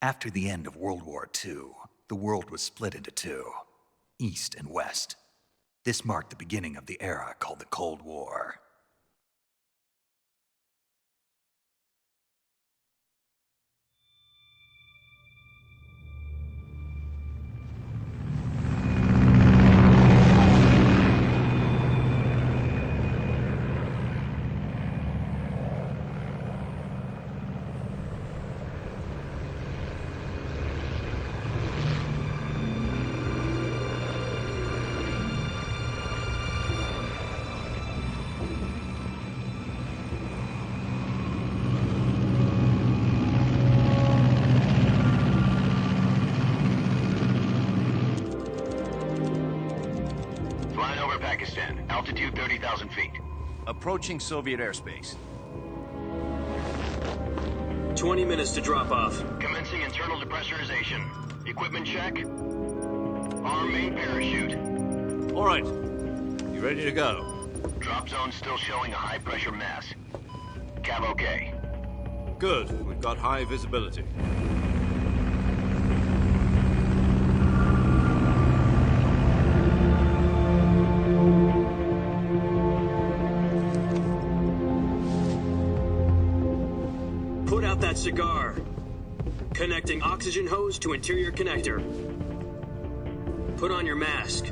After the end of World War II, the world was split into two, East and West. This marked the beginning of the era called the Cold War. Altitude 30,000 feet. Approaching Soviet airspace. 20 minutes to drop off. Commencing internal depressurization. Equipment check. Arm main parachute. All right. You ready to go? Drop zone still showing a high pressure mass. Cav okay. Good. We've got high visibility. Put out that cigar. Connecting oxygen hose to interior connector. Put on your mask.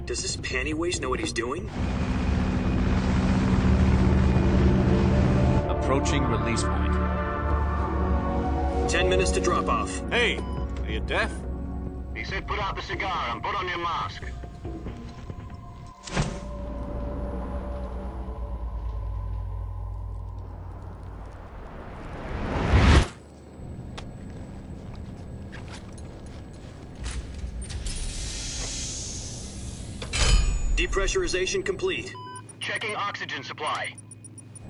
Does this panty waste know what he's doing? Approaching release point. 10 minutes to drop off. Hey, are you deaf? He said put out the cigar and put on your mask. Depressurization complete. Checking oxygen supply.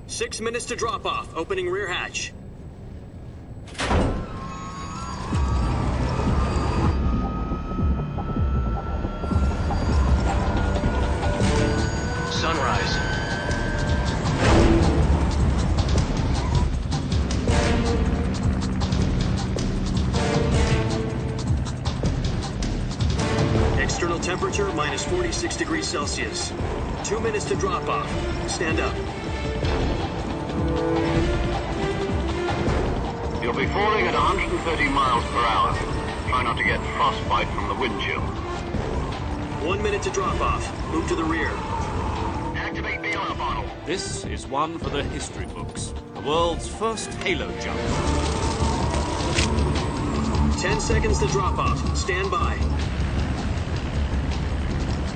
6 minutes to drop off. Opening rear hatch. Sunrise. External temperature minus 46 degrees Celsius. 2 minutes to drop off. Stand up. You'll be falling at 130 miles per hour. Try not to get frostbite from the wind chill. 1 minute to drop off. Move to the rear. Activate the oil bottle. This is one for the history books. The world's first halo jump. 10 seconds to drop off. Stand by.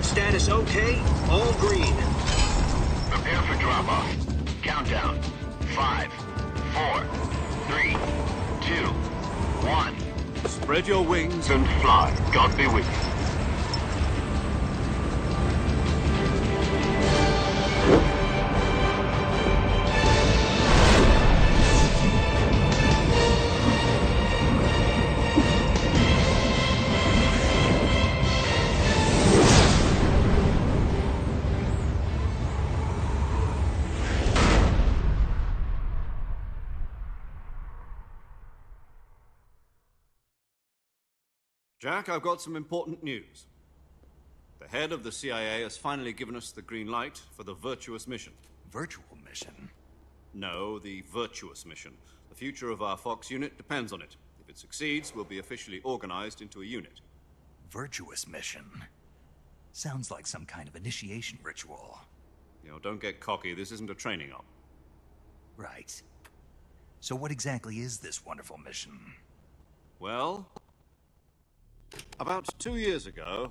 Status okay. All green. Prepare for drop off. Countdown. 5, 4, 3, 2, 1. Spread your wings And fly. God be with you. Jack, I've got some important news. The head of the CIA has finally given us the green light for the virtuous mission. Virtual mission? No, the virtuous mission. The future of our Fox unit depends on it. If it succeeds, we'll be officially organized into a unit. Virtuous mission? Sounds like some kind of initiation ritual. You know, don't get cocky. This isn't a training op. Right. So what exactly is this wonderful mission? Well, about 2 years ago,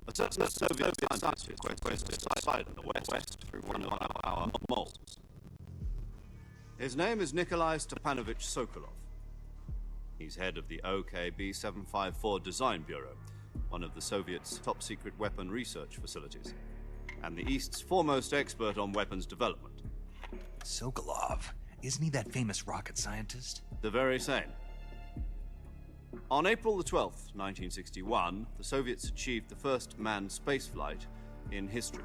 a certain Soviet scientist requested suicide in the west through one of our moles. His name is Nikolai Stepanovich Sokolov. He's head of the OKB-754 Design Bureau, one of the Soviets' top-secret weapon research facilities, and the East's foremost expert on weapons development. Sokolov? Isn't he that famous rocket scientist? The very same. On April the 12th, 1961, the Soviets achieved the first manned spaceflight in history.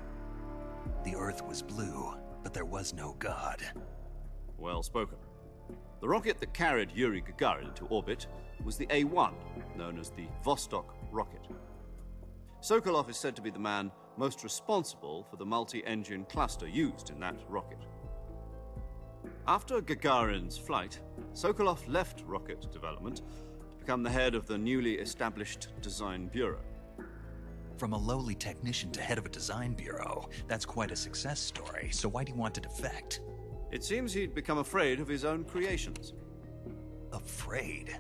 The Earth was blue, but there was no God. Well spoken. The rocket that carried Yuri Gagarin into orbit was the A-1, known as the Vostok rocket. Sokolov is said to be the man most responsible for the multi-engine cluster used in that rocket. After Gagarin's flight, Sokolov left rocket development to become the head of the newly established Design Bureau. From a lowly technician to head of a design bureau, that's quite a success story, so why do you want to defect? It seems he'd become afraid of his own creations. Afraid?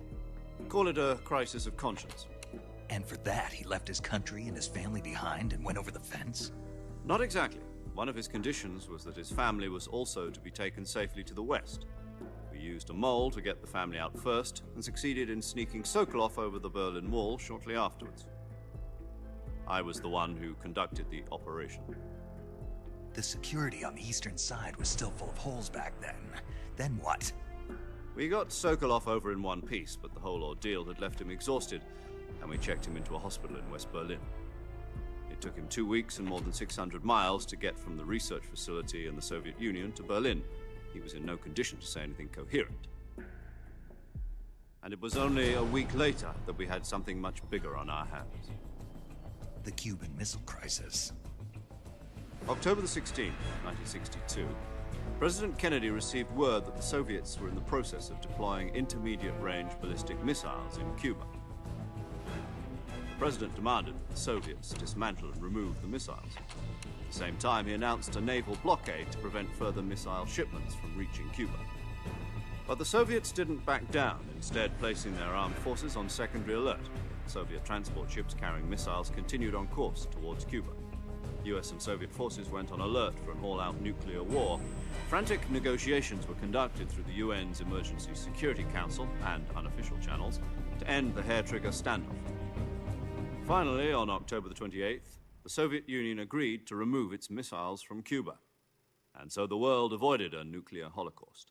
Call it a crisis of conscience. And for that, he left his country and his family behind and went over the fence? Not exactly. One of his conditions was that his family was also to be taken safely to the west. We used a mole to get the family out first and succeeded in sneaking Sokolov over the Berlin Wall shortly afterwards. I was the one who conducted the operation. The security on the eastern side was still full of holes back then. Then what? We got Sokolov over in one piece, but the whole ordeal had left him exhausted, and we checked him into a hospital in West Berlin. It took him 2 weeks and more than 600 miles to get from the research facility in the Soviet Union to Berlin. He was in no condition to say anything coherent. And it was only a week later that we had something much bigger on our hands. The Cuban Missile Crisis. October the 16th, 1962, President Kennedy received word that the Soviets were in the process of deploying intermediate-range ballistic missiles in Cuba. The President demanded that the Soviets dismantle and remove the missiles. At the same time, he announced a naval blockade to prevent further missile shipments from reaching Cuba. But the Soviets didn't back down, instead placing their armed forces on secondary alert. Soviet transport ships carrying missiles continued on course towards Cuba. US and Soviet forces went on alert for an all-out nuclear war. Frantic negotiations were conducted through the UN's Emergency Security Council and unofficial channels to end the hair-trigger standoff. Finally, on October the 28th, the Soviet Union agreed to remove its missiles from Cuba, and so the world avoided a nuclear holocaust.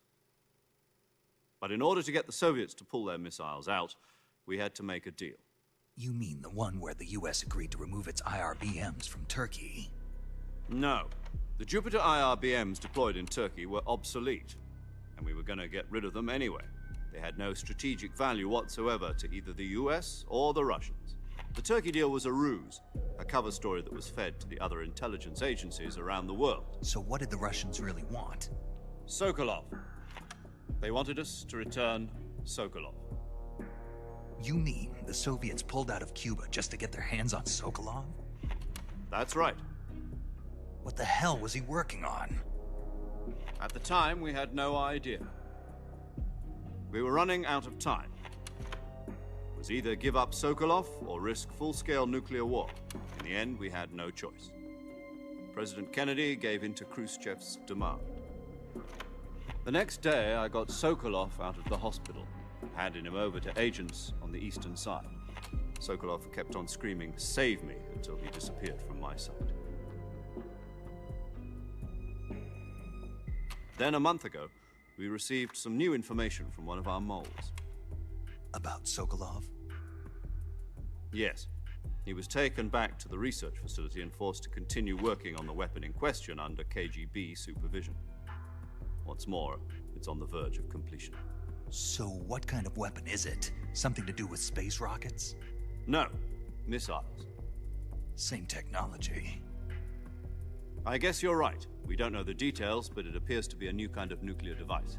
But in order to get the Soviets to pull their missiles out, we had to make a deal. You mean the one where the US agreed to remove its IRBMs from Turkey? No. The Jupiter IRBMs deployed in Turkey were obsolete, and we were going to get rid of them anyway. They had no strategic value whatsoever to either the US or the Russians. The Turkey deal was a ruse, a cover story that was fed to the other intelligence agencies around the world. So what did the Russians really want? Sokolov. They wanted us to return Sokolov. You mean the Soviets pulled out of Cuba just to get their hands on Sokolov? That's right. What the hell was he working on? At the time, we had no idea. We were running out of time. It was either give up Sokolov or risk full-scale nuclear war. In the end, we had no choice. President Kennedy gave in to Khrushchev's demand. The next day, I got Sokolov out of the hospital, handing him over to agents on the eastern side. Sokolov kept on screaming, "Save me," until he disappeared from my sight. Then a month ago, we received some new information from one of our moles. About Sokolov? Yes. He was taken back to the research facility and forced to continue working on the weapon in question under KGB supervision. What's more, it's on the verge of completion. So what kind of weapon is it? Something to do with space rockets? No, missiles. Same technology. I guess you're right. We don't know the details, but it appears to be a new kind of nuclear device.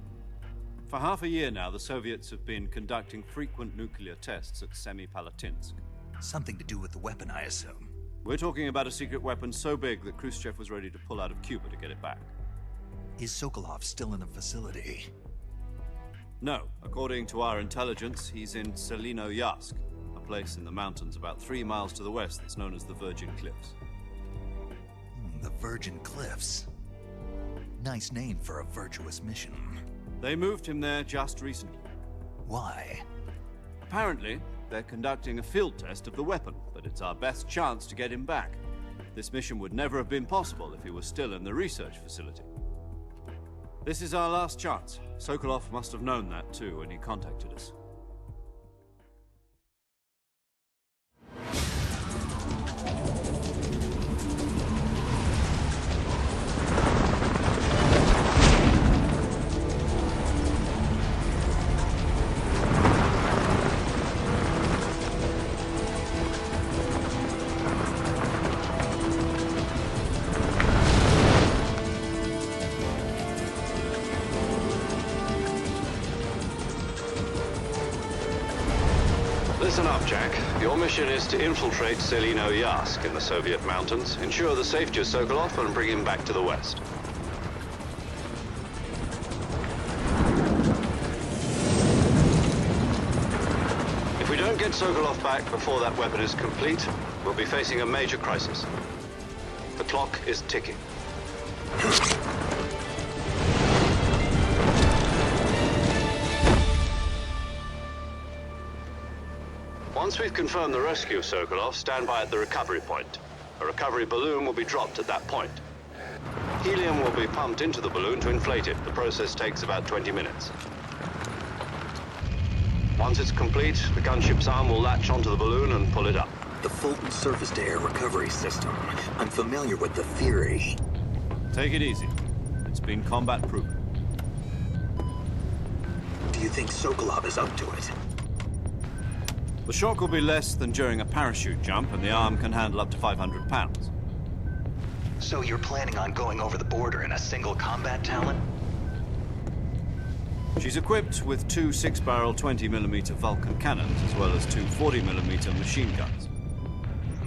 For half a year now, the Soviets have been conducting frequent nuclear tests at Semipalatinsk. Something to do with the weapon, I assume. We're talking about a secret weapon so big that Khrushchev was ready to pull out of Cuba to get it back. Is Sokolov still in the facility? No. According to our intelligence, he's in Selino-Yarsk, a place in the mountains about 3 miles to the west that's known as the Virgin Cliffs. The Virgin Cliffs. Nice name for a virtuous mission. They moved him there just recently. Why? Apparently, they're conducting a field test of the weapon, but it's our best chance to get him back. This mission would never have been possible if he was still in the research facility. This is our last chance. Sokolov must have known that too when he contacted us. Listen up, Jack. Your mission is to infiltrate Selino Yask in the Soviet mountains, ensure the safety of Sokolov, and bring him back to the West. If we don't get Sokolov back before that weapon is complete, we'll be facing a major crisis. The clock is ticking. Once we've confirmed the rescue of Sokolov, stand by at the recovery point. A recovery balloon will be dropped at that point. Helium will be pumped into the balloon to inflate it. The process takes about 20 minutes. Once it's complete, the gunship's arm will latch onto the balloon and pull it up. The Fulton surface-to-air recovery system. I'm familiar with the theory. Take it easy. It's been combat-proven. Do you think Sokolov is up to it? The shock will be less than during a parachute jump, and the arm can handle up to 500 pounds. So you're planning on going over the border in a single combat talent? She's equipped with two 6-barrel 20mm Vulcan cannons, as well as two 40mm machine guns.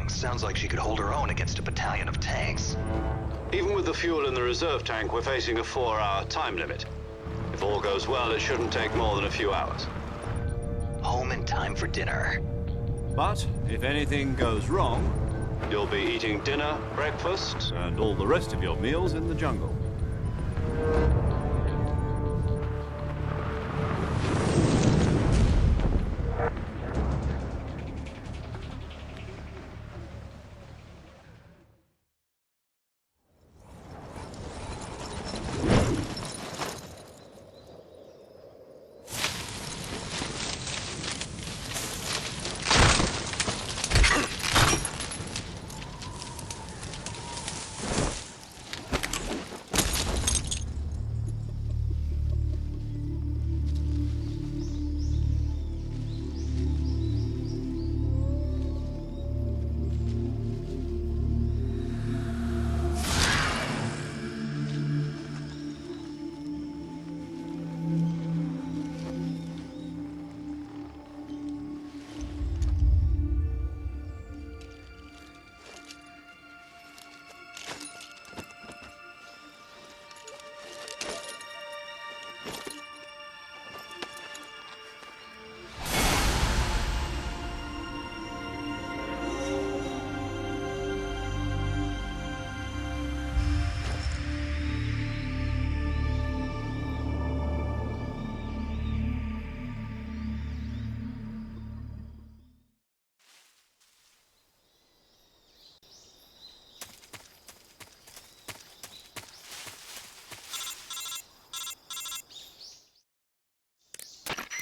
Sounds like she could hold her own against a battalion of tanks. Even with the fuel in the reserve tank, we're facing a 4-hour time limit. If all goes well, it shouldn't take more than a few hours. Home in time for dinner. But if anything goes wrong, you'll be eating dinner, breakfast, and all the rest of your meals in the jungle.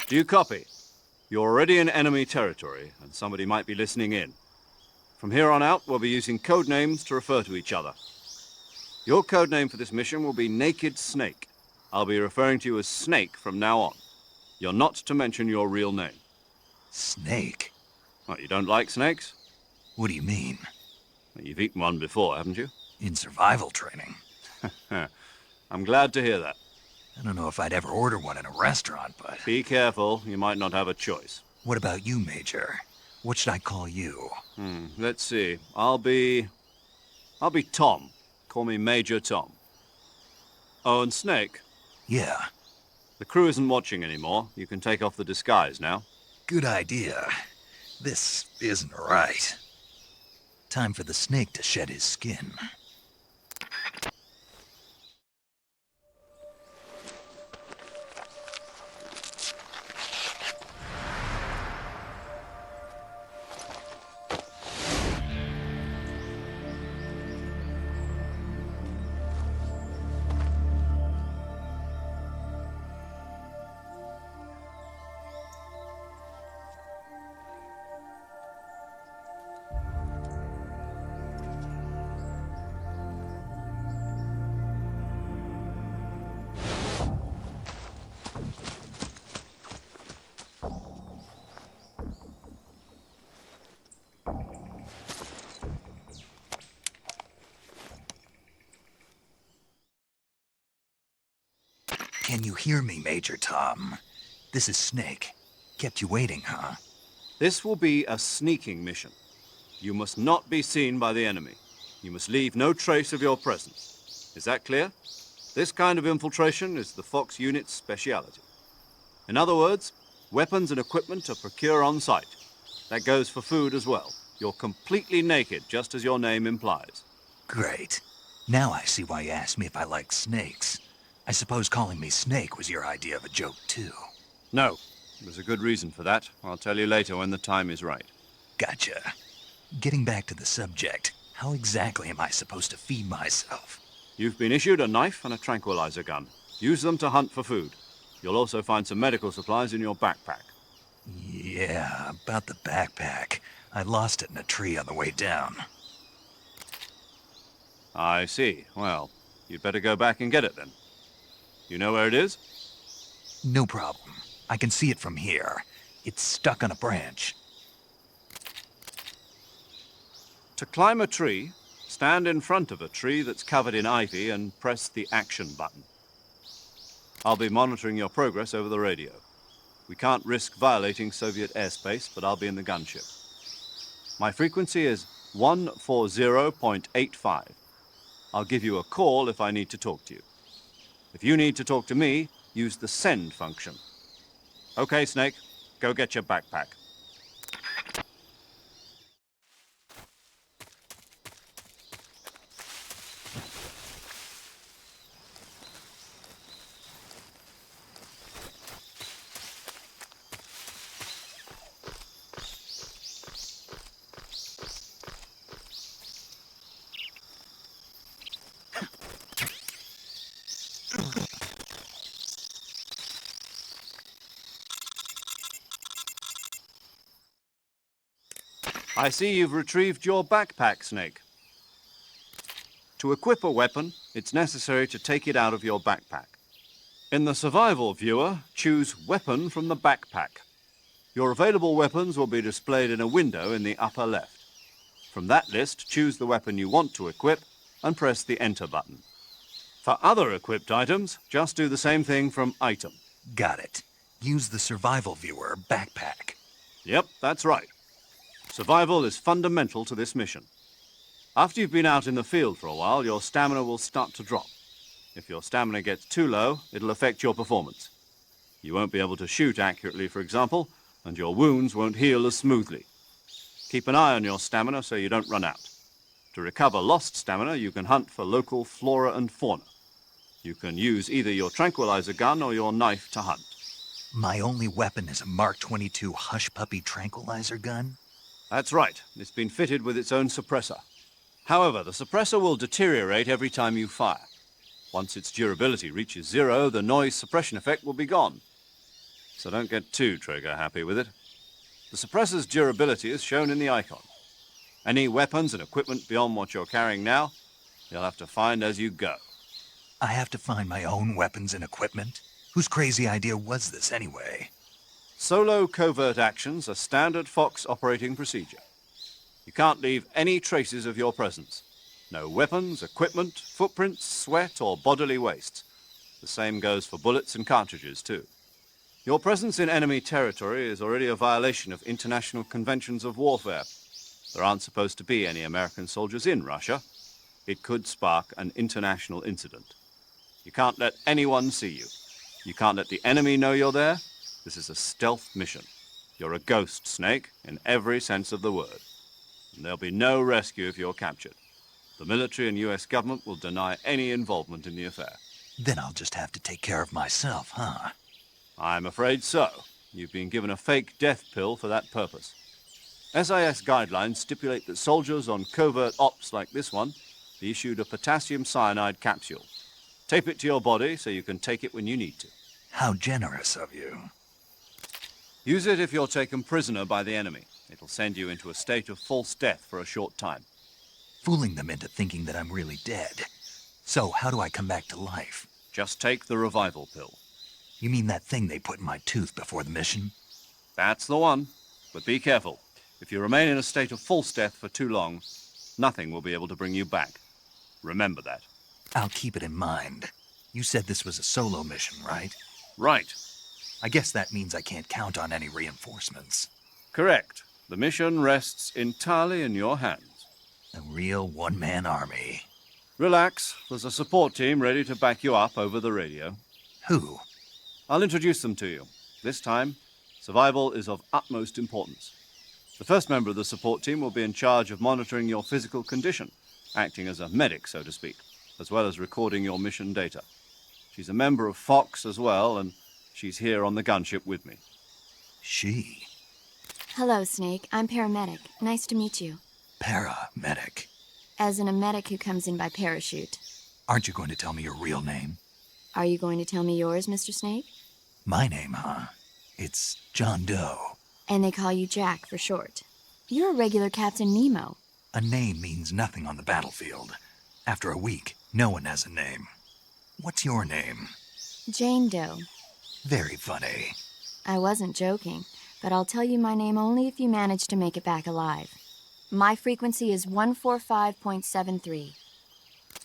Do you copy? You're already in enemy territory, and somebody might be listening in. From here on out, we'll be using code names to refer to each other. Your code name for this mission will be Naked Snake. I'll be referring to you as Snake from now on. You're not to mention your real name. Snake? What, you don't like snakes? What do you mean? Well, you've eaten one before, haven't you? In survival training. I'm glad to hear that. I don't know if I'd ever order one in a restaurant, but... Be careful, you might not have a choice. What about you, Major? What should I call you? Let's see. I'll be Tom. Call me Major Tom. Oh, and Snake? Yeah. The crew isn't watching anymore. You can take off the disguise now. Good idea. This isn't right. Time for the snake to shed his skin. Can you hear me, Major Tom? This is Snake. Kept you waiting, huh? This will be a sneaking mission. You must not be seen by the enemy. You must leave no trace of your presence. Is that clear? This kind of infiltration is the Fox unit's speciality. In other words, weapons and equipment are procured on site. That goes for food as well. You're completely naked, just as your name implies. Great. Now I see why you asked me if I like snakes. I suppose calling me Snake was your idea of a joke, too. No, there's a good reason for that. I'll tell you later when the time is right. Gotcha. Getting back to the subject, how exactly am I supposed to feed myself? You've been issued a knife and a tranquilizer gun. Use them to hunt for food. You'll also find some medical supplies in your backpack. Yeah, about the backpack. I lost it in a tree on the way down. I see. Well, you'd better go back and get it then. You know where it is? No problem. I can see it from here. It's stuck on a branch. To climb a tree, stand in front of a tree that's covered in ivy and press the action button. I'll be monitoring your progress over the radio. We can't risk violating Soviet airspace, but I'll be in the gunship. My frequency is 140.85. I'll give you a call if I need to talk to you. If you need to talk to me, use the send function. Okay, Snake, go get your backpack. I see you've retrieved your backpack, Snake. To equip a weapon, it's necessary to take it out of your backpack. In the survival viewer, choose Weapon from the backpack. Your available weapons will be displayed in a window in the upper left. From that list, choose the weapon you want to equip and press the Enter button. For other equipped items, just do the same thing from Item. Got it. Use the survival viewer backpack. Yep, that's right. Survival is fundamental to this mission. After you've been out in the field for a while, your stamina will start to drop. If your stamina gets too low, it'll affect your performance. You won't be able to shoot accurately, for example, and your wounds won't heal as smoothly. Keep an eye on your stamina so you don't run out. To recover lost stamina, you can hunt for local flora and fauna. You can use either your tranquilizer gun or your knife to hunt. My only weapon is a Mark 22 Hush Puppy tranquilizer gun? That's right. It's been fitted with its own suppressor. However, the suppressor will deteriorate every time you fire. Once its durability reaches 0, the noise suppression effect will be gone. So don't get too trigger-happy with it. The suppressor's durability is shown in the icon. Any weapons and equipment beyond what you're carrying now, you'll have to find as you go. I have to find my own weapons and equipment? Whose crazy idea was this anyway? Solo covert actions are standard Fox operating procedure. You can't leave any traces of your presence. No weapons, equipment, footprints, sweat, or bodily waste. The same goes for bullets and cartridges, too. Your presence in enemy territory is already a violation of international conventions of warfare. There aren't supposed to be any American soldiers in Russia. It could spark an international incident. You can't let anyone see you. You can't let the enemy know you're there. This is a stealth mission. You're a ghost, Snake, in every sense of the word. And there'll be no rescue if you're captured. The military and U.S. government will deny any involvement in the affair. Then I'll just have to take care of myself, huh? I'm afraid so. You've been given a fake death pill for that purpose. SIS guidelines stipulate that soldiers on covert ops like this one be issued a potassium cyanide capsule. Tape it to your body so you can take it when you need to. How generous of you. Use it if you're taken prisoner by the enemy. It'll send you into a state of false death for a short time. Fooling them into thinking that I'm really dead. So how do I come back to life? Just take the revival pill. You mean that thing they put in my tooth before the mission? That's the one. But be careful. If you remain in a state of false death for too long, nothing will be able to bring you back. Remember that. I'll keep it in mind. You said this was a solo mission, right? Right. I guess that means I can't count on any reinforcements. Correct. The mission rests entirely in your hands. A real one-man army. Relax. There's a support team ready to back you up over the radio. Who? I'll introduce them to you. This time, survival is of utmost importance. The first member of the support team will be in charge of monitoring your physical condition, acting as a medic, so to speak, as well as recording your mission data. She's a member of Fox as well, and she's here on the gunship with me. She? Hello, Snake. I'm paramedic. Nice to meet you. Paramedic. As in a medic who comes in by parachute. Aren't you going to tell me your real name? Are you going to tell me yours, Mr. Snake? My name, huh? It's John Doe. And they call you Jack for short. You're a regular Captain Nemo. A name means nothing on the battlefield. After a week, no one has a name. What's your name? Jane Doe. Very funny. I wasn't joking, but I'll tell you my name only if you manage to make it back alive. My frequency is 145.73.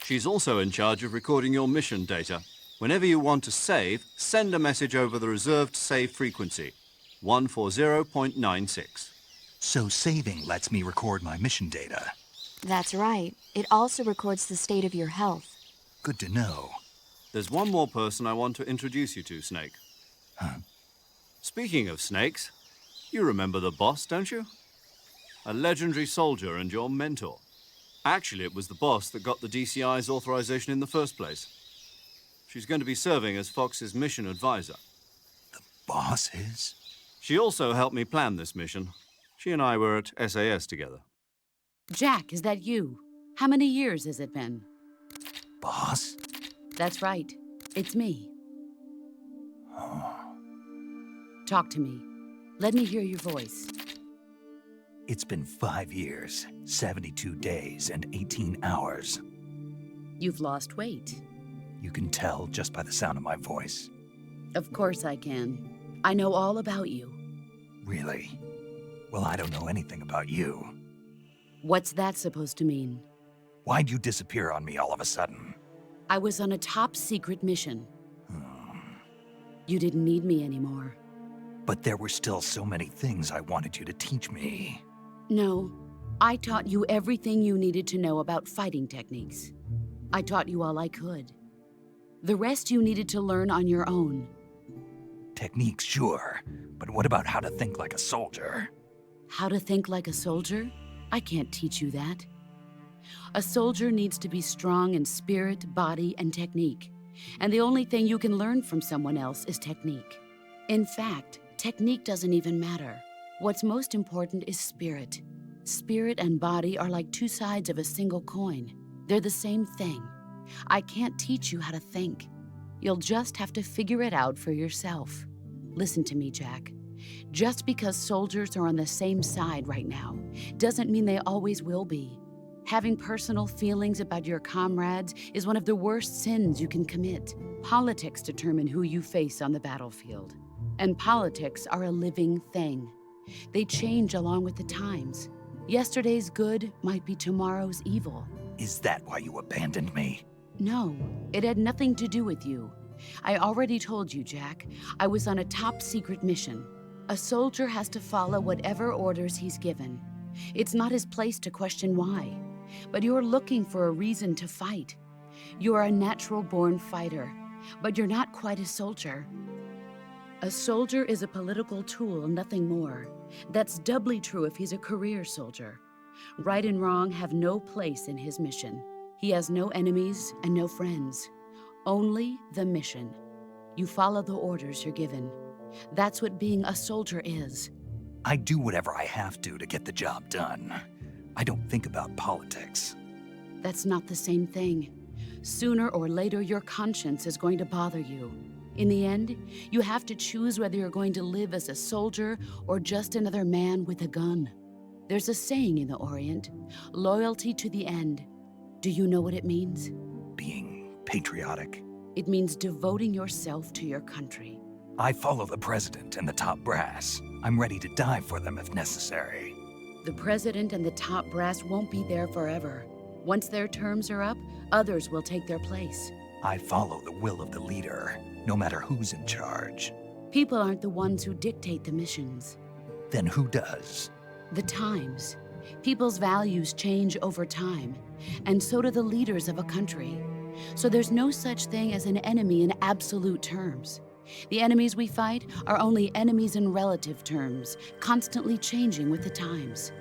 She's also in charge of recording your mission data. Whenever you want to save, send a message over the reserved save frequency, 140.96. So saving lets me record my mission data. That's right. It also records the state of your health. Good to know. There's one more person I want to introduce you to, Snake. Huh? Speaking of snakes, you remember the boss, don't you? A legendary soldier and your mentor. Actually, it was the boss that got the DCI's authorization in the first place. She's going to be serving as Fox's mission advisor. The boss is? She also helped me plan this mission. She and I were at SAS together. Jack, is that you? How many years has it been? Boss? That's right. It's me. Talk to me. Let me hear your voice. It's been 5 years, 72 days, and 18 hours. You've lost weight. You can tell just by the sound of my voice. Of course I can. I know all about you. Really? Well, I don't know anything about you. What's that supposed to mean? Why'd you disappear on me all of a sudden? I was on a top-secret mission. You didn't need me anymore. But there were still so many things I wanted you to teach me. No, I taught you everything you needed to know about fighting techniques. I taught you all I could. The rest you needed to learn on your own. Techniques, sure. But what about how to think like a soldier? How to think like a soldier? I can't teach you that. A soldier needs to be strong in spirit, body, and technique. And the only thing you can learn from someone else is technique. In fact, technique doesn't even matter. What's most important is spirit. Spirit and body are like two sides of a single coin. They're the same thing. I can't teach you how to think. You'll just have to figure it out for yourself. Listen to me, Jack. Just because soldiers are on the same side right now doesn't mean they always will be. Having personal feelings about your comrades is one of the worst sins you can commit. Politics determine who you face on the battlefield. And politics are a living thing. They change along with the times. Yesterday's good might be tomorrow's evil. Is that why you abandoned me? No, it had nothing to do with you. I already told you, Jack. I was on a top-secret mission. A soldier has to follow whatever orders he's given. It's not his place to question why. But you're looking for a reason to fight. You're a natural-born fighter, but you're not quite a soldier. A soldier is a political tool, nothing more. That's doubly true if he's a career soldier. Right and wrong have no place in his mission. He has no enemies and no friends. Only the mission. You follow the orders you're given. That's what being a soldier is. I do whatever I have to get the job done. I don't think about politics. That's not the same thing. Sooner or later, your conscience is going to bother you. In the end, you have to choose whether you're going to live as a soldier or just another man with a gun. There's a saying in the Orient, loyalty to the end. Do you know what it means? Being patriotic. It means devoting yourself to your country. I follow the president and the top brass. I'm ready to die for them if necessary. The president and the top brass won't be there forever. Once their terms are up, others will take their place. I follow the will of the leader, no matter who's in charge. People aren't the ones who dictate the missions. Then who does? The times. People's values change over time, and so do the leaders of a country. So there's no such thing as an enemy in absolute terms. The enemies we fight are only enemies in relative terms, constantly changing with the times.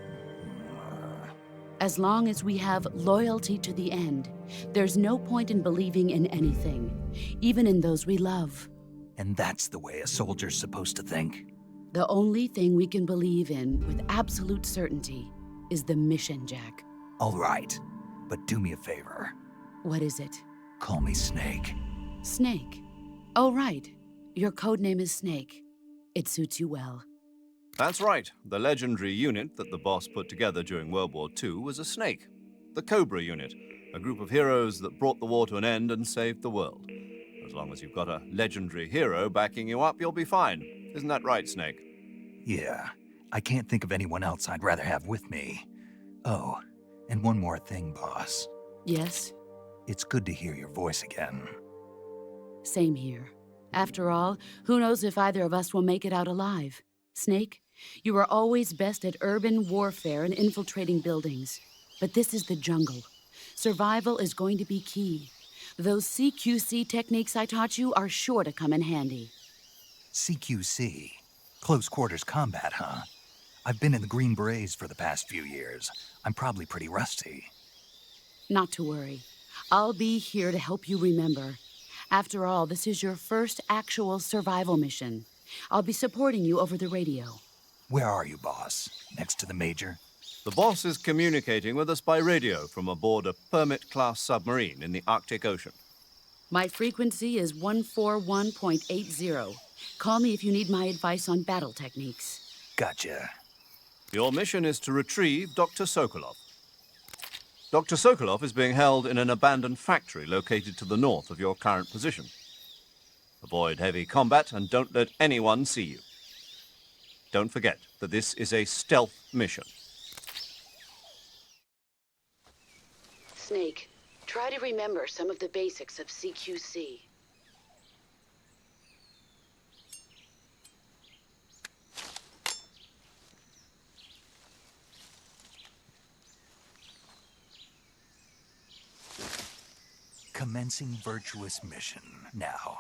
As long as we have loyalty to the end, there's no point in believing in anything, even in those we love. And that's the way a soldier's supposed to think? The only thing we can believe in with absolute certainty is the mission, Jack. All right, but do me a favor. What is it? Call me Snake. Snake. Oh, right. Your code name is Snake. It suits you well. That's right. The legendary unit that the boss put together during World War II was a snake. The Cobra unit, a group of heroes that brought the war to an end and saved the world. As long as you've got a legendary hero backing you up, you'll be fine. Isn't that right, Snake? Yeah, I can't think of anyone else I'd rather have with me. Oh, and one more thing, boss. Yes? It's good to hear your voice again. Same here. After all, who knows if either of us will make it out alive? Snake, you are always best at urban warfare and infiltrating buildings. But this is the jungle. Survival is going to be key. Those CQC techniques I taught you are sure to come in handy. CQC? Close quarters combat, huh? I've been in the Green Berets for the past few years. I'm probably pretty rusty. Not to worry. I'll be here to help you remember. After all, this is your first actual survival mission. I'll be supporting you over the radio. Where are you, boss? Next to the Major? The boss is communicating with us by radio from aboard a Permit-class submarine in the Arctic Ocean. My frequency is 141.80. Call me if you need my advice on battle techniques. Gotcha. Your mission is to retrieve Dr. Sokolov. Dr. Sokolov is being held in an abandoned factory located to the north of your current position. Avoid heavy combat and don't let anyone see you. Don't forget that this is a stealth mission. Snake, try to remember some of the basics of CQC. Commencing virtuous mission now.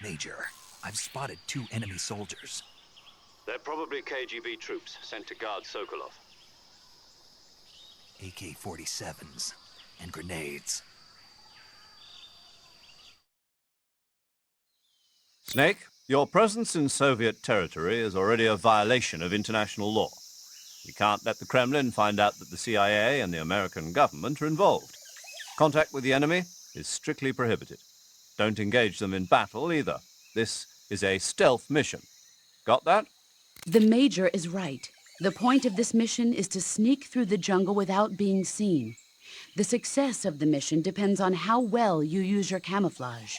Major, I've spotted 2 enemy soldiers. They're probably KGB troops sent to guard Sokolov. AK-47s and grenades. Snake, your presence in Soviet territory is already a violation of international law. We can't let the Kremlin find out that the CIA and the American government are involved. Contact with the enemy is strictly prohibited. Don't engage them in battle either. This is a stealth mission. Got that? The Major is right. The point of this mission is to sneak through the jungle without being seen. The success of the mission depends on how well you use your camouflage.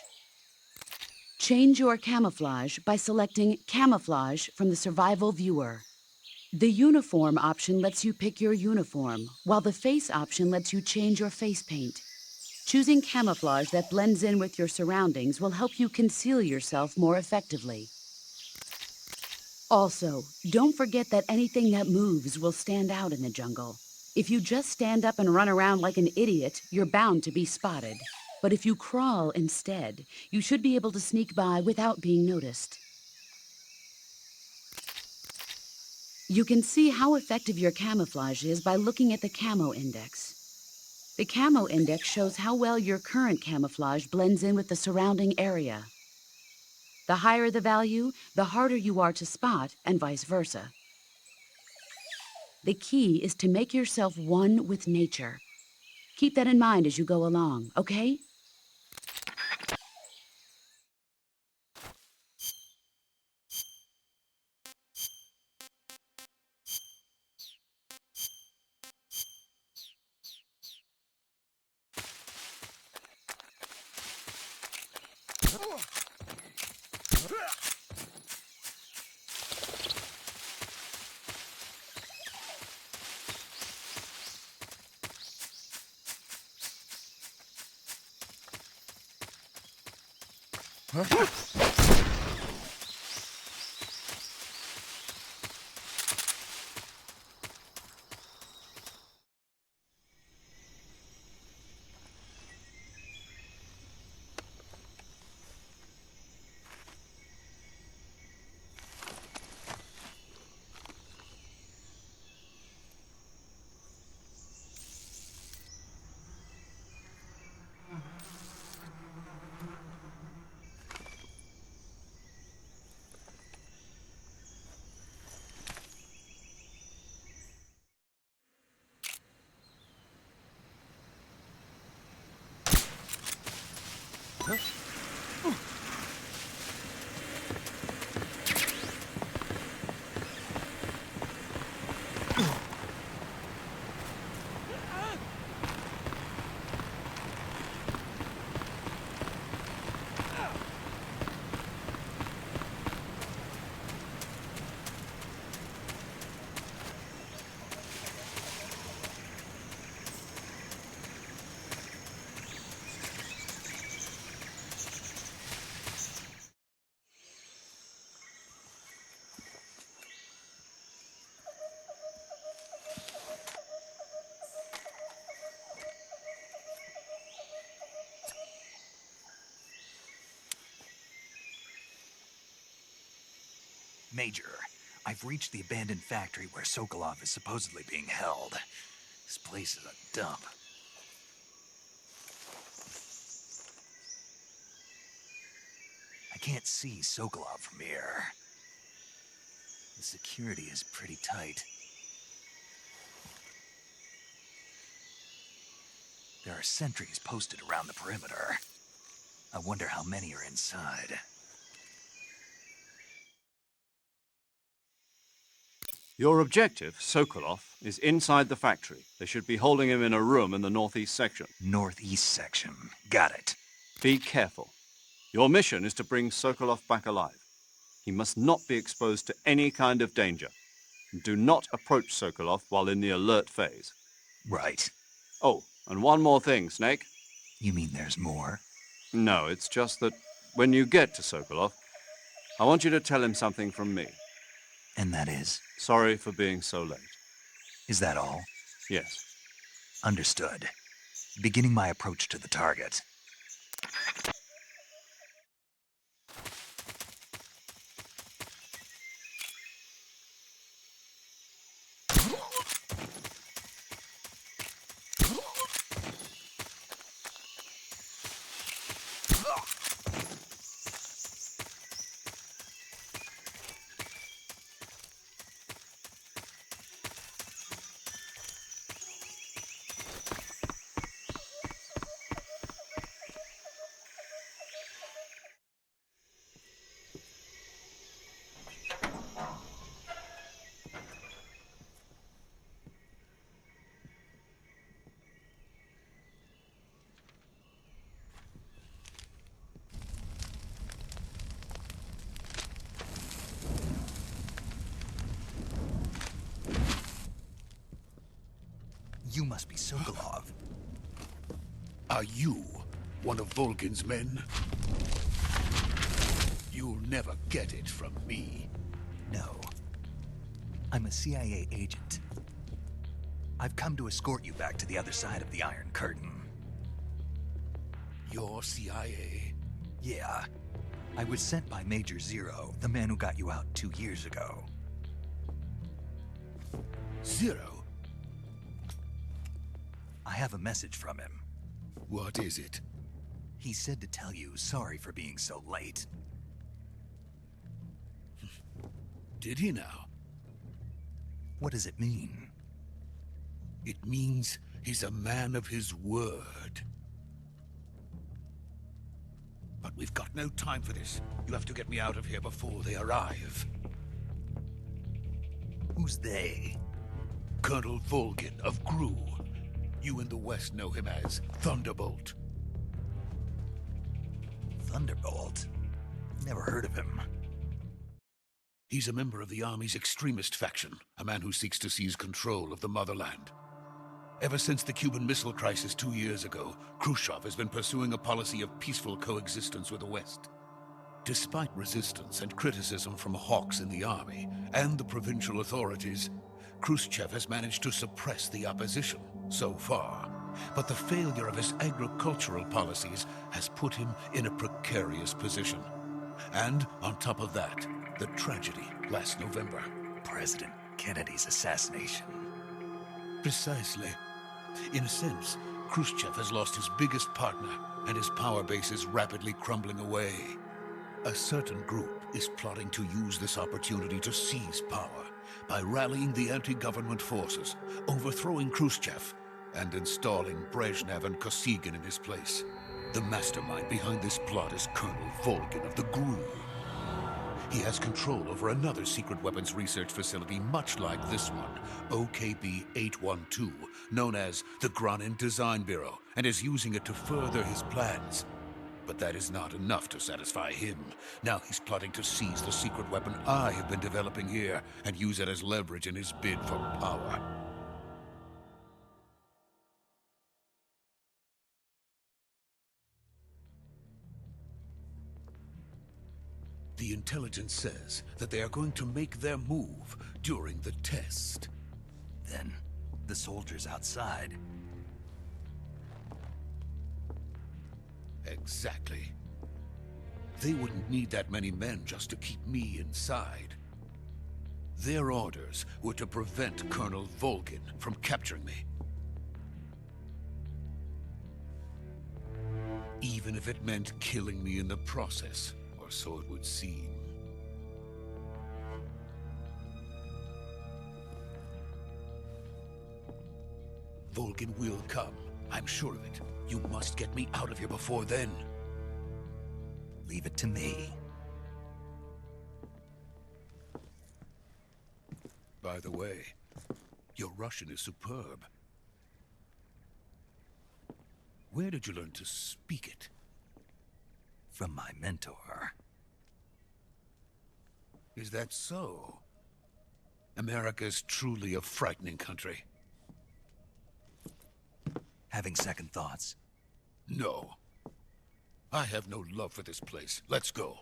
Change your camouflage by selecting Camouflage from the Survival Viewer. The uniform option lets you pick your uniform, while the face option lets you change your face paint. Choosing camouflage that blends in with your surroundings will help you conceal yourself more effectively. Also, don't forget that anything that moves will stand out in the jungle. If you just stand up and run around like an idiot, you're bound to be spotted. But if you crawl instead, you should be able to sneak by without being noticed. You can see how effective your camouflage is by looking at the camo index. The camo index shows how well your current camouflage blends in with the surrounding area. The higher the value, the harder you are to spot, and vice versa. The key is to make yourself one with nature. Keep that in mind as you go along, okay? Major, I've reached the abandoned factory where Sokolov is supposedly being held. This place is a dump. I can't see Sokolov from here. The security is pretty tight. There are sentries posted around the perimeter. I wonder how many are inside. Your objective, Sokolov, is inside the factory. They should be holding him in a room in the northeast section. Northeast section. Got it. Be careful. Your mission is to bring Sokolov back alive. He must not be exposed to any kind of danger. Do not approach Sokolov while in the alert phase. Right. Oh, and one more thing, Snake. You mean there's more? No, it's just that when you get to Sokolov, I want you to tell him something from me. And that is? Sorry for being so late. Is that all? Yes. Understood. Beginning my approach to the target. must be Sokolov. Are you one of Volgin's men? You'll never get it from me. No. I'm a CIA agent. I've come to escort you back to the other side of the Iron Curtain. You're CIA? Yeah. I was sent by Major Zero, the man who got you out 2 years ago. Zero? I have a message from him. What is it? He said to tell you sorry for being so late. Did he now? What does it mean? It means he's a man of his word. But we've got no time for this. You have to get me out of here before they arrive. Who's they? Colonel Volgin of Gru. You in the West know him as Thunderbolt. Thunderbolt? Never heard of him. He's a member of the Army's extremist faction, a man who seeks to seize control of the motherland. Ever since the Cuban Missile Crisis 2 years ago, Khrushchev has been pursuing a policy of peaceful coexistence with the West. Despite resistance and criticism from hawks in the army and the provincial authorities, Khrushchev has managed to suppress the opposition so far. But the failure of his agricultural policies has put him in a precarious position. And on top of that, the tragedy last November. President Kennedy's assassination. Precisely. In a sense, Khrushchev has lost his biggest partner, and his power base is rapidly crumbling away. A certain group is plotting to use this opportunity to seize power by rallying the anti-government forces, overthrowing Khrushchev, and installing Brezhnev and Kosygin in his place. The mastermind behind this plot is Colonel Volgin of the GRU. He has control over another secret weapons research facility much like this one, OKB-812, known as the Granin Design Bureau, and is using it to further his plans. But that is not enough to satisfy him. Now he's plotting to seize the secret weapon I have been developing here and use it as leverage in his bid for power. The intelligence says that they are going to make their move during the test. Then, the soldiers outside. Exactly. They wouldn't need that many men just to keep me inside. Their orders were to prevent Colonel Volgin from capturing me. Even if it meant killing me in the process, or so it would seem. Volgin will come. I'm sure of it. You must get me out of here before then. Leave it to me. By the way, your Russian is superb. Where did you learn to speak it? From my mentor. Is that so? America's truly a frightening country. Having second thoughts? No. I have no love for this place. Let's go.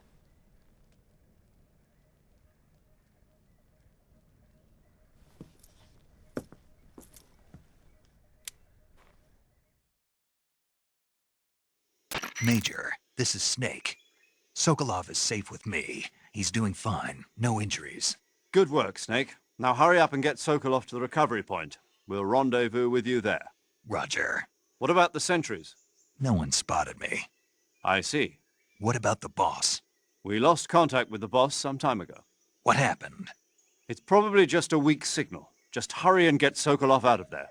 Major, this is Snake. Sokolov is safe with me. He's doing fine. No injuries. Good work, Snake. Now hurry up and get Sokolov to the recovery point. We'll rendezvous with you there. Roger. What about the sentries? No one spotted me. I see. What about the boss? We lost contact with the boss some time ago. What happened? It's probably just a weak signal. Just hurry and get Sokolov out of there.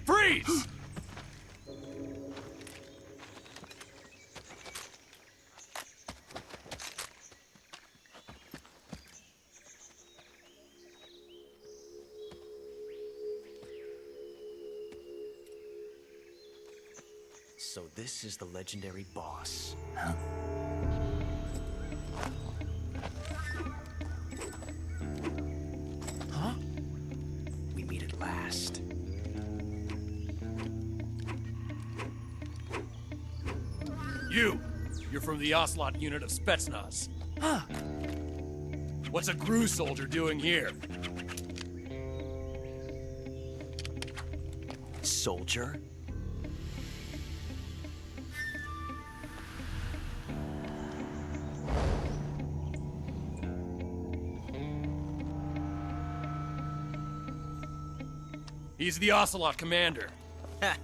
Freeze! So this is the legendary boss. Huh? Huh? We meet at last. You're from the Ocelot unit of Spetsnaz. Huh. What's a GRU soldier doing here? Soldier? He's the Ocelot commander. Ha!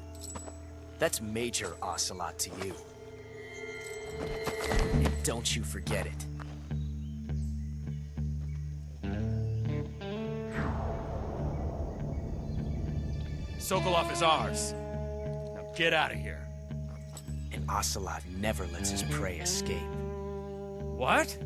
That's Major Ocelot to you. And don't you forget it. Sokolov is ours. Now get out of here. And Ocelot never lets his prey escape. What?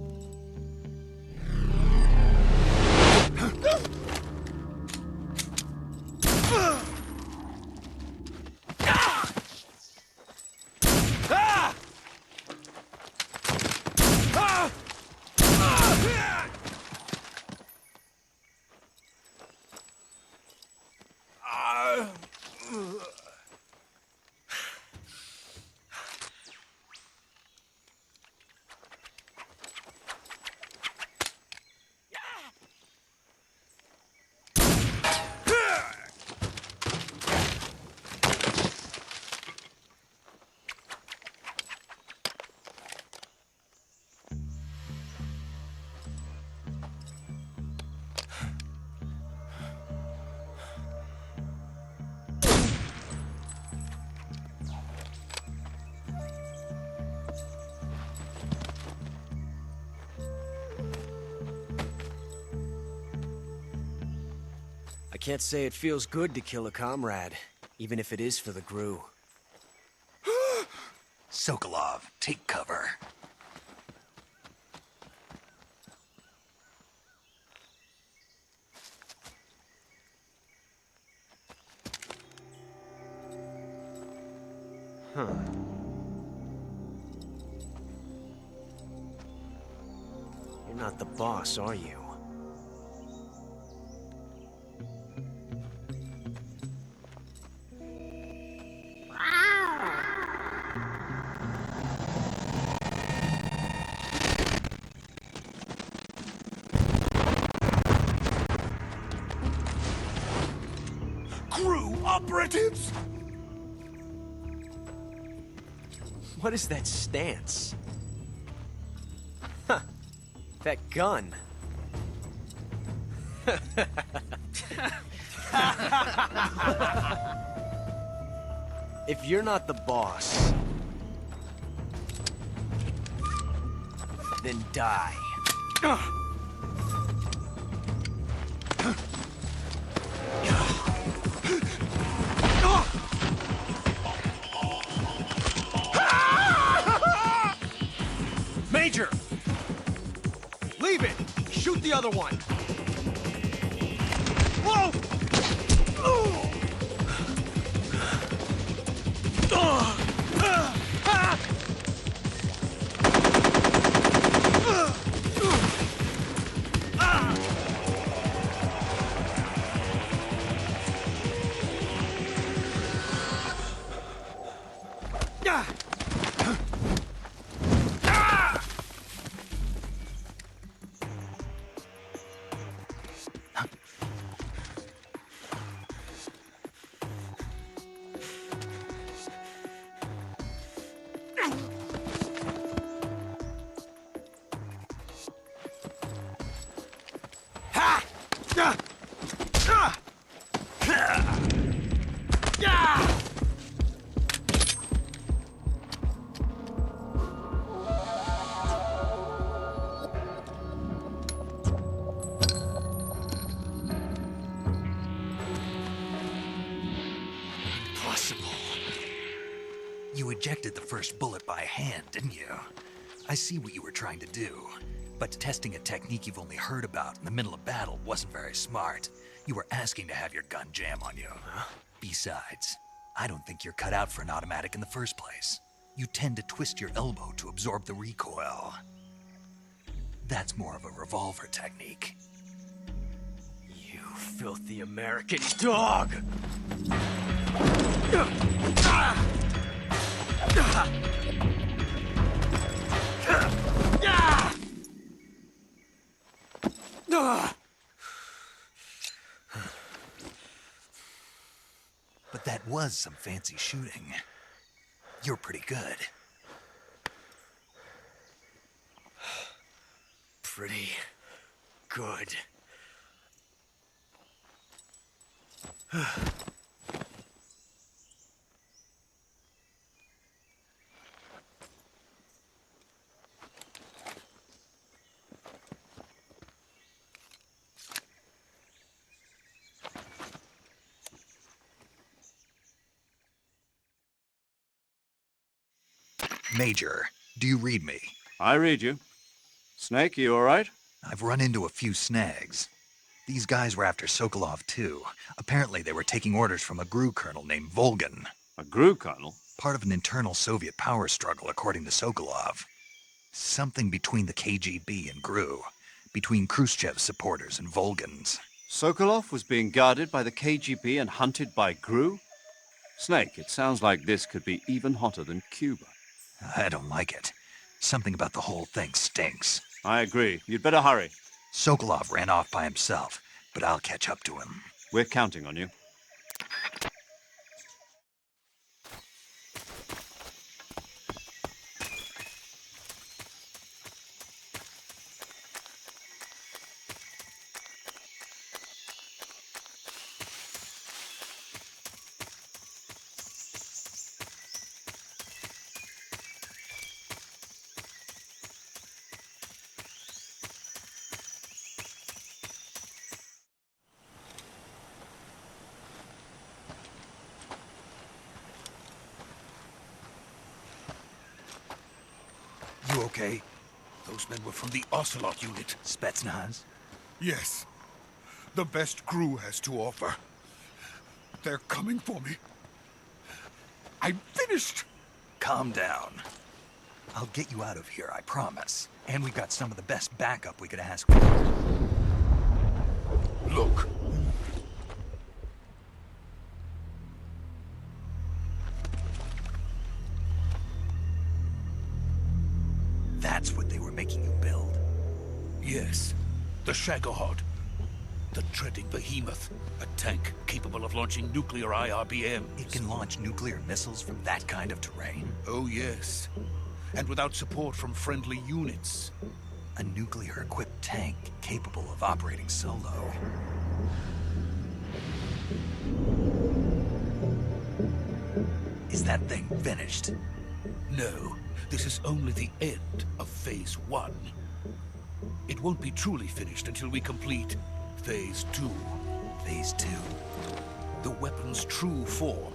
I can't say it feels good to kill a comrade, even if it is for the GRU. Sokolov, take cover. Huh. You're not the boss, are you? GRU operatives! What is that stance? Huh. That gun. If you're not the boss, then die. Major! Leave it! Shoot the other one! Whoa! impossible. You ejected the first bullet by hand, didn't you? I see what you were trying to do, but testing a technique you've only heard about in the middle of battle wasn't very smart. You were asking to have your gun jam on you. Besides, I don't think you're cut out for an automatic in the first place. You tend to twist your elbow to absorb the recoil. That's more of a revolver technique. You filthy American dog! But that was some fancy shooting. You're pretty good. Pretty good. Major, do you read me? I read you. Snake, you all right? I've run into a few snags. These guys were after Sokolov too. Apparently they were taking orders from a GRU colonel named Volgin. A GRU colonel? Part of an internal Soviet power struggle, according to Sokolov. Something between the KGB and GRU. Between Khrushchev's supporters and Volgin's. Sokolov was being guarded by the KGB and hunted by GRU? Snake, it sounds like this could be even hotter than Cuba. I don't like it. Something about the whole thing stinks. I agree. You'd better hurry. Sokolov ran off by himself, but I'll catch up to him. We're counting on you. You okay? Those men were from the Ocelot unit. Spetsnaz? Yes. The best GRU has to offer. They're coming for me. I'm finished! Calm down. I'll get you out of here, I promise. And we've got some of the best backup we could ask for. Look. That's what they were making you build? Yes. The Shagohod. The treading behemoth. A tank capable of launching nuclear IRBMs. It can launch nuclear missiles from that kind of terrain? Oh, yes. And without support from friendly units. A nuclear-equipped tank capable of operating solo. Is that thing finished? No. This is only the end of Phase 1. It won't be truly finished until we complete Phase 2. Phase 2? The weapon's true form.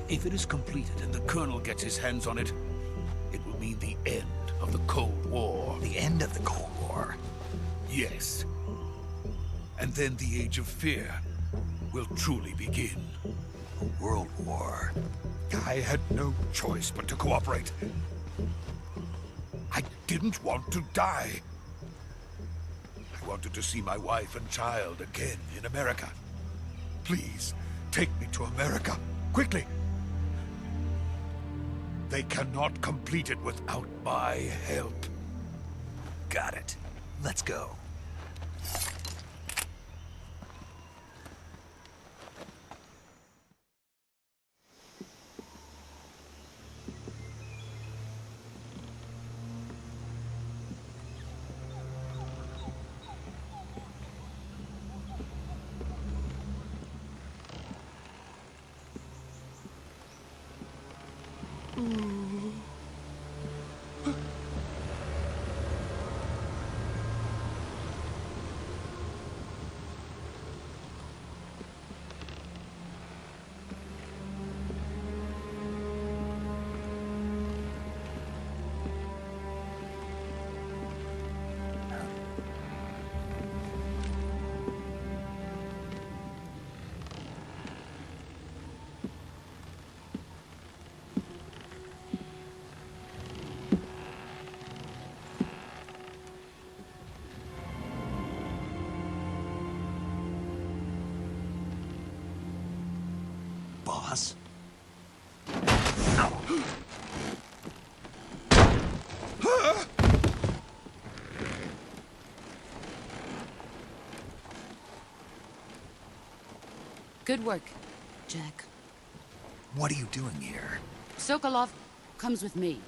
If it is completed and the Colonel gets his hands on it, it will mean the end of the Cold War. The end of the Cold War? Yes. And then the Age of Fear will truly begin. A world war. I had no choice but to cooperate. I didn't want to die. I wanted to see my wife and child again in America. Please, take me to America, quickly. They cannot complete it without my help. Got it. Let's go. boss. Good work, Jack. What are you doing here? Sokolov comes with me.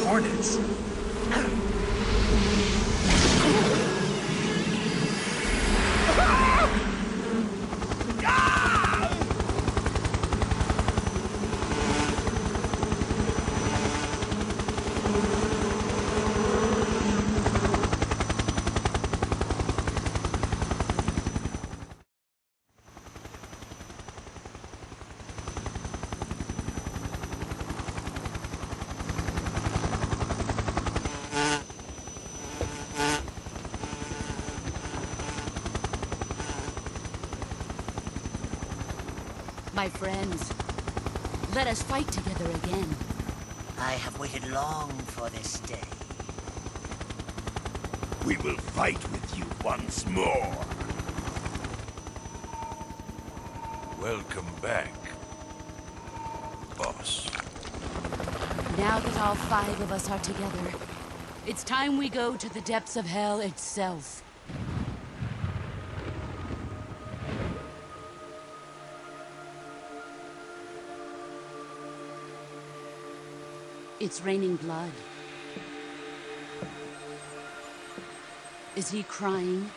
Hornets. My friends, let us fight together again. I have waited long for this day. We will fight with you once more. Welcome back, boss. Now that all 5 of us are together, it's time we go to the depths of hell itself. It's raining blood. Is he crying?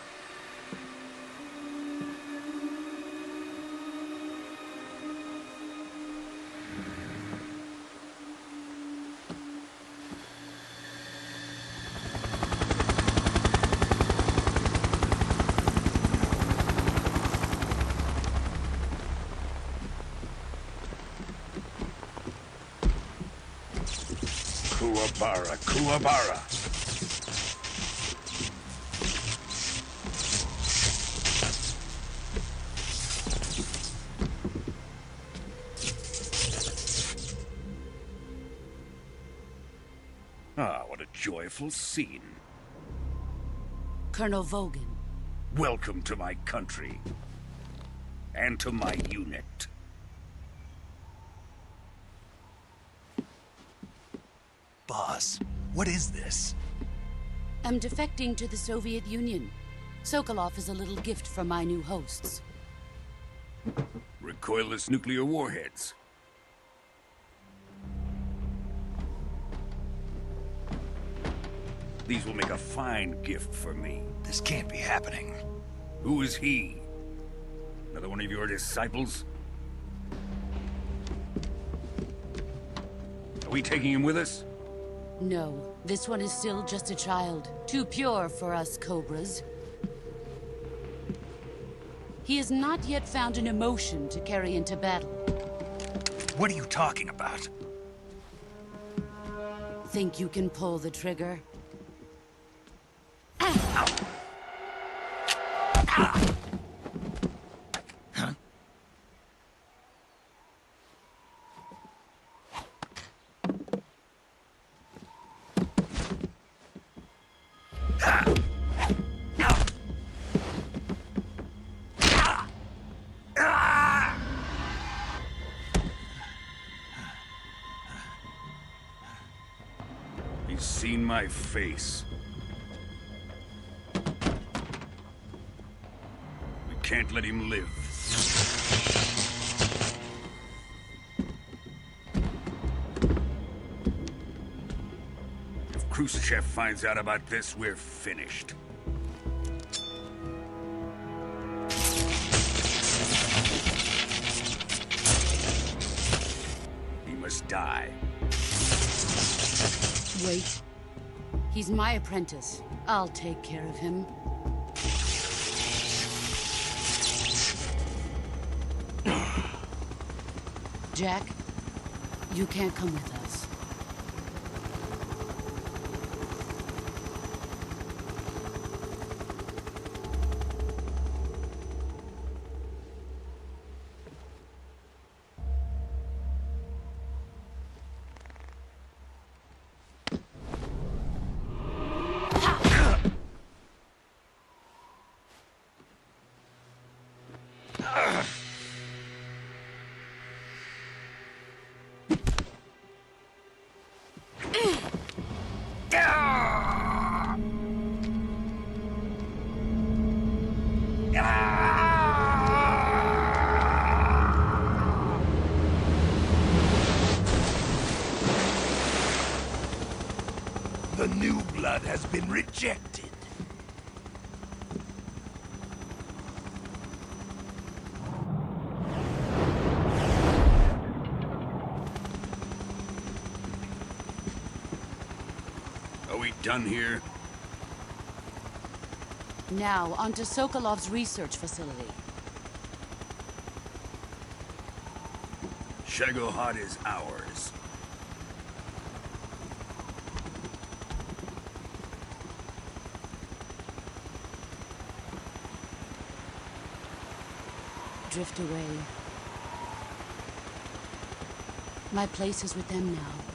Kuwabara, Kuwabara. Ah, what a joyful scene. Colonel Vogan. Welcome to my country. And to my unit. Boss, what is this? I'm defecting to the Soviet Union. Sokolov is a little gift from my new hosts. Recoilless nuclear warheads. These will make a fine gift for me. This can't be happening. Who is he? Another one of your disciples? Are we taking him with us? No, this one is still just a child. Too pure for us Cobras. He has not yet found an emotion to carry into battle. What are you talking about? Think you can pull the trigger? He's seen my face. We can't let him live. If Khrushchev finds out about this, we're finished. He must die. Wait. He's my apprentice. I'll take care of him. Jack, you can't come with us. has been rejected. Are we done here? Now, on to Sokolov's research facility. Shagohod is ours. Drift away. My place is with them now.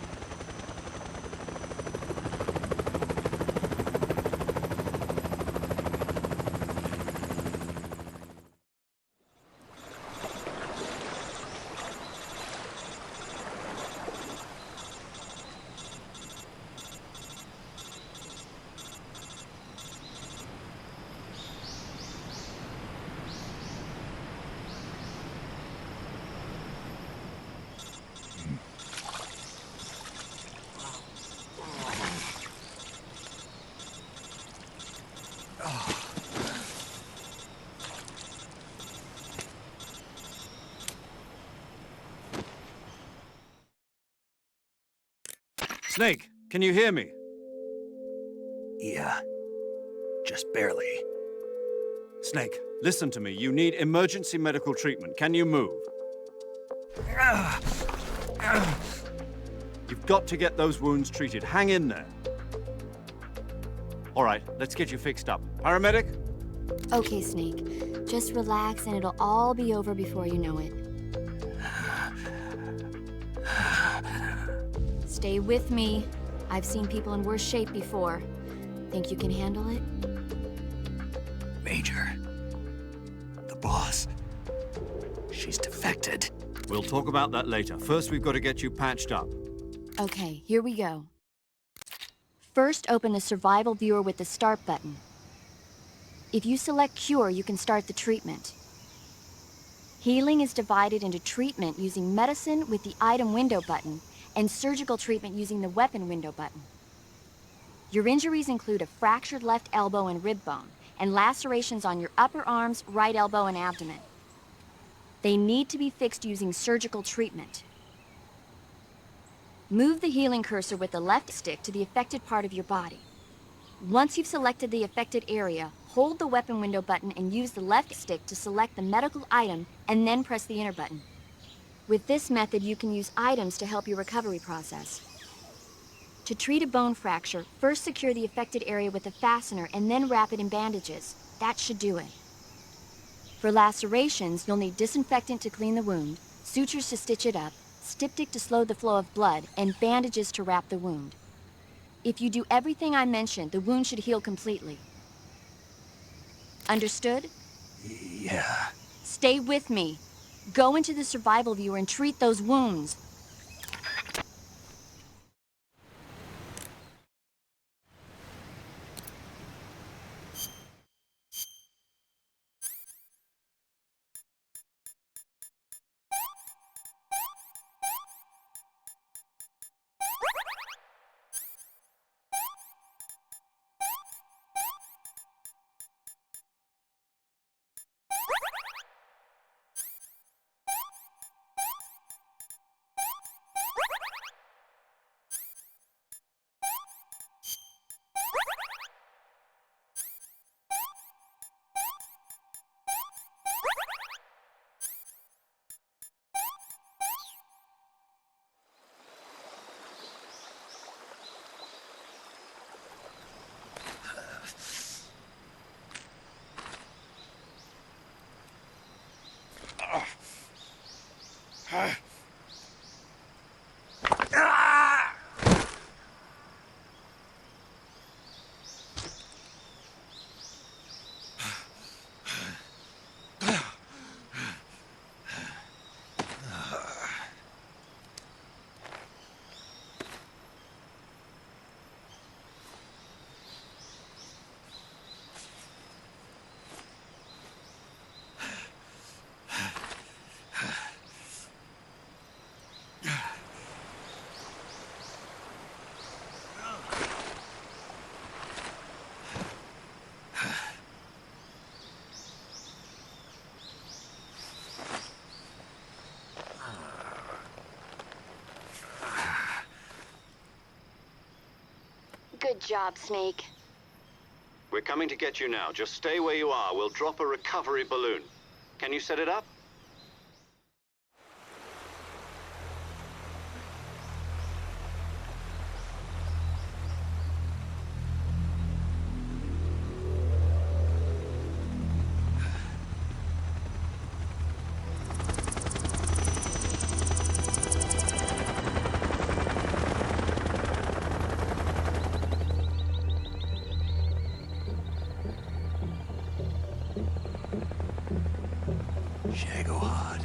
Snake, can you hear me? Yeah. Just barely. Snake, listen to me. You need emergency medical treatment. Can you move? You've got to get those wounds treated. Hang in there. All right, let's get you fixed up. Paramedic? Okay, Snake. Just relax and it'll all be over before you know it. Stay with me. I've seen people in worse shape before. Think you can handle it? Major. The boss. She's defected. We'll talk about that later. First, we've got to get you patched up. Okay, here we go. First, open the survival viewer with the start button. If you select cure, you can start the treatment. Healing is divided into treatment using medicine with the item window button and surgical treatment using the weapon window button. Your injuries include a fractured left elbow and rib bone, and lacerations on your upper arms, right elbow, and abdomen. They need to be fixed using surgical treatment. Move the healing cursor with the left stick to the affected part of your body. Once you've selected the affected area, hold the weapon window button and use the left stick to select the medical item, and then press the enter button. With this method, you can use items to help your recovery process. To treat a bone fracture, first secure the affected area with a fastener and then wrap it in bandages. That should do it. For lacerations, you'll need disinfectant to clean the wound, sutures to stitch it up, styptic to slow the flow of blood, and bandages to wrap the wound. If you do everything I mentioned, the wound should heal completely. Understood? Yeah. Stay with me. Go into the survival viewer and treat those wounds. job, Snake. We're coming to get you now. Just stay where you are. We'll drop a recovery balloon. Can you set it up? Shagohod.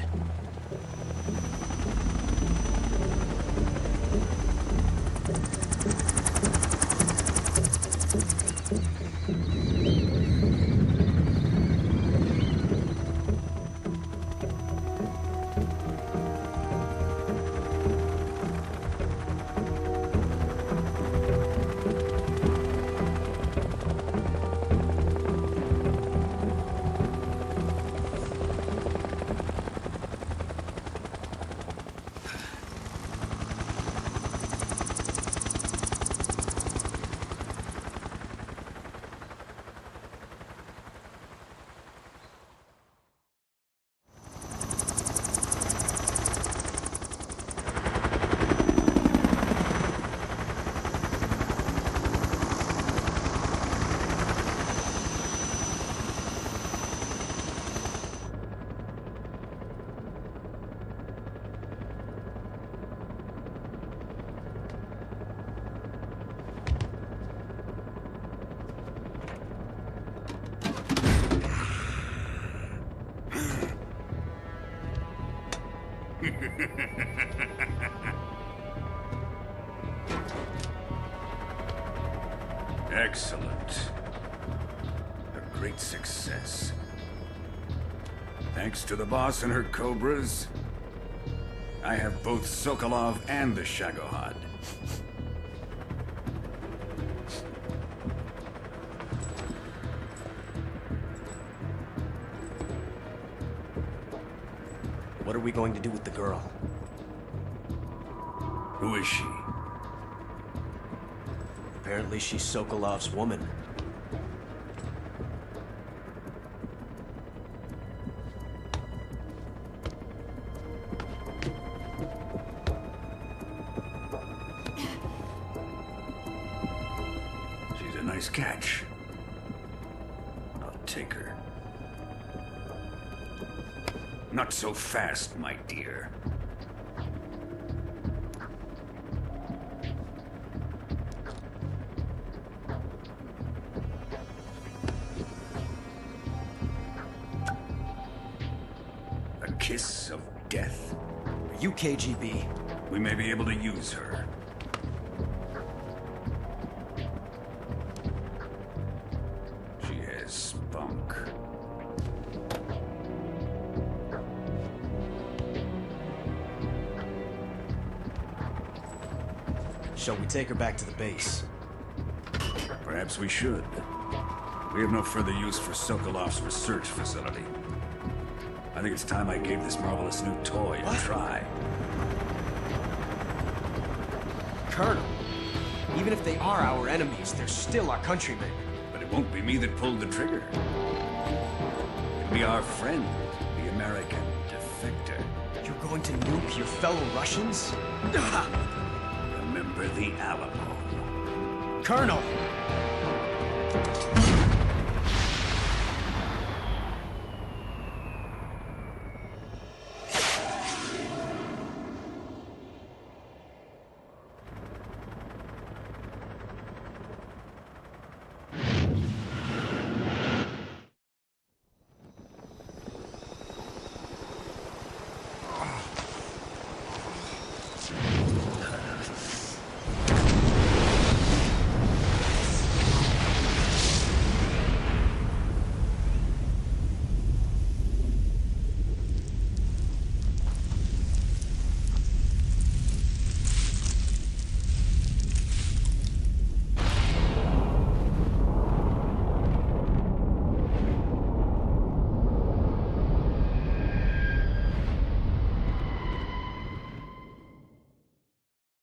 Excellent. A great success. Thanks to the boss and her cobras, I have both Sokolov and the Shagohod. What are we going to do with the girl? Who is she? Apparently she's Sokolov's woman. She's a nice catch. I'll take her. Not so fast, my dear. A kiss of death? Are you KGB? We may be able to use her. She has spunk. Shall we take her back to the base? Perhaps we should. We have no further use for Sokolov's research facility. I think it's time I gave this marvelous new toy a try. Colonel, even if they are our enemies, they're still our countrymen. But it won't be me that pulled the trigger. It'll be our friend, the American defector. You're going to nuke your fellow Russians? Remember the Alamo. Colonel!